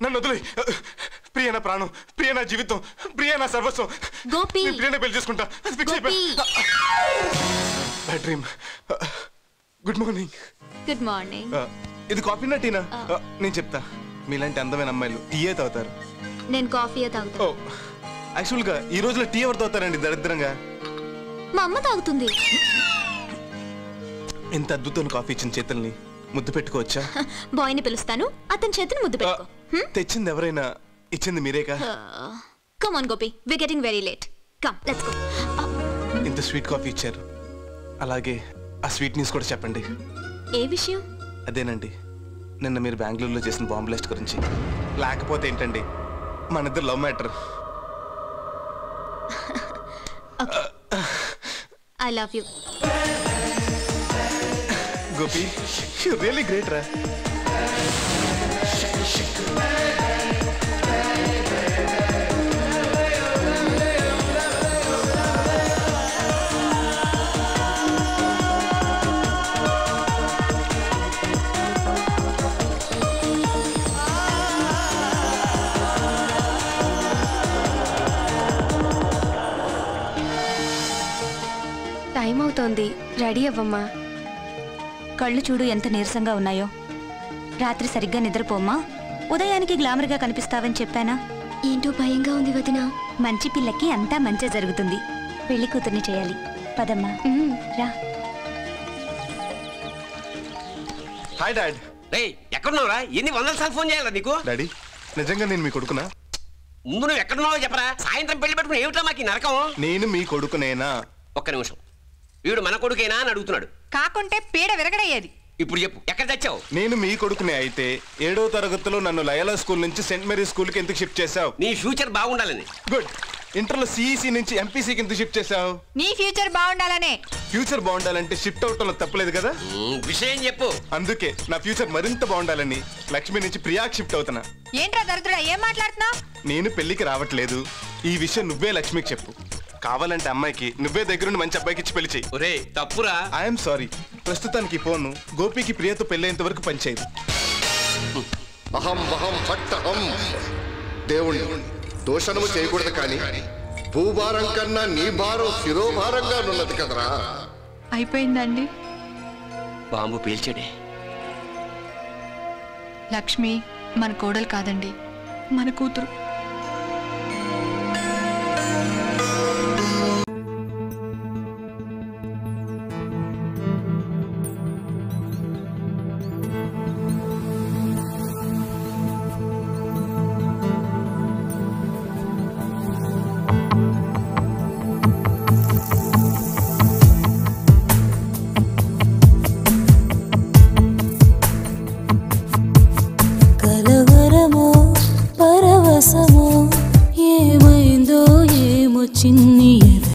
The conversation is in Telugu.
నన్ను వదిలే. ప్రియ నా ప్రాణం, ప్రియ నా జీవితం, ప్రియ నా సర్వస్వం. గోపి ప్రియనే పెళ్లి చేసుకుంటా. Bad dream. Good morning. Good morning. ఇది కాఫీనా టీనా? నేను చెప్తా. మీలాంటి అందమైన అమ్మాయిలు టీ ఏ తాగుతారు. నేను కాఫీయే తాగుతా. ఓ యాక్చువల్గా ఈ రోజులో టీ ఎవరు తాగుతారండి దరిద్రంగా? మా అమ్మ తాగుతుంది. ఇంత అద్భుతమైన కాఫీ ఇచ్చిన చేతుల్ని ముద్దు పెట్టుకోవచ్చా? బాయ్ని పిలుస్తాను, అతని చేతిని ముద్దు పెట్టుకో. తెచ్చింది ఎవరైనా, ఇచ్చింది మీరేగా. Come on Gopi, we getting very late. Come let's go. ఇంత స్వీట్ కాఫీ ఇచ్చారు, అలాగే ఆ స్వీట్ న్యూస్ కూడా చెప్పండి. ఏ విషయం? అదేనండి, నిన్న మీరు బెంగళూరులో చేసిన బాంబ్ బ్లాస్ట్ గురించి. లేకపోతే ఏంటండి, మన ఇద్దరు love matter. I love you. Gopi, you really great రా. టైం అవుతోంది, రెడీ అవ్వమ్మా. కళ్ళు చూడు ఎంత నీరసంగా ఉన్నాయో. రాత్రి సరిగ్గా నిద్రపోమ్మా. ఉదయానికి గ్లామర్గా కనిపిస్తావని చెప్పానా? ఏంటో భయంగా ఉంది వదినా. మంచి పిల్లకి అంతా మంచి జరుగుతుంది. పెళ్లి కూతుర్ని చేయాలి. పదమ్మా రా. Hi dad. ఎక్కడున్నావురా? ఎన్ని వందల సార్లు ఫోన్ చేయాలా నీకు? డాడీ, నిజంగా నేను మీ కొడుకునా? ముందు నువ్వు ఎక్కడున్నావో చెప్పరా. సాయంత్రం పెళ్లి పెట్టుకుని ఏమిటా మాకు నరకం? నేను మీ కొడుకునేనా? ఒక్క నిమిషం, వీడు మన కొడుకేనా అని అడుగుతున్నాడు. కాకుంటే పీడ విరగడయ్యేది. ఇప్పుడు చెప్పు, ఎక్కడ తెచ్చావు? నేను మీ కొడుకునే అయితే 7వ తరగతిలో నన్ను లయలా స్కూల్ నుంచి సెయింట్ మేరీ స్కూల్ కి ఎందుకు షిఫ్ట్ చేసావు? నీ ఫ్యూచర్ బాగుండాలని. గుడ్. ఇంటర్లో సిఈసి నుంచి ఎంపీసీకి ఎందుకు షిఫ్ట్ చేసావు? నీ ఫ్యూచర్ బాగుండాలనే. ఫ్యూచర్ బాగుండాలంటే షిఫ్ట్ అవటంలో తప్పలేదు కదా. విషయం చెప్పు. అందుకే నా ఫ్యూచర్ మరింత బాగుండాలని లక్ష్మి నుంచి ప్రియాకి షిఫ్ట్ అవుతున్నా. ఏంట్రా దరిద్రుడా, ఏం మాట్లాడుతున్నావు? నేను పెళ్లికి రావట్లేదు, ఈ విషయం నువ్వే లక్ష్మికి చెప్పు. కావాలంటే అమ్మాయికి నువ్వే దగ్గరుండి మంచి అబ్బాయికి ఇచ్చి పెళ్లి చెయ్యి. ఒరే తప్పురా. I'm sorry. ప్రస్తుతానికి ఫోన్ గోపికి ప్రియతో పెళ్ళేంత వరకు పనిచేయదు. అహం వహం భట్టహం. దేవుణ్ణి దోషణము చేయకూడదు, కానీ భూభారం కన్నా నీ భారం శిరోభారంగా ఉన్నది కదరా. అయిపోయిందండి. బాంబు పీల్చాడే. లక్ష్మి మన కోడలు కాదండి, మన కూతురు.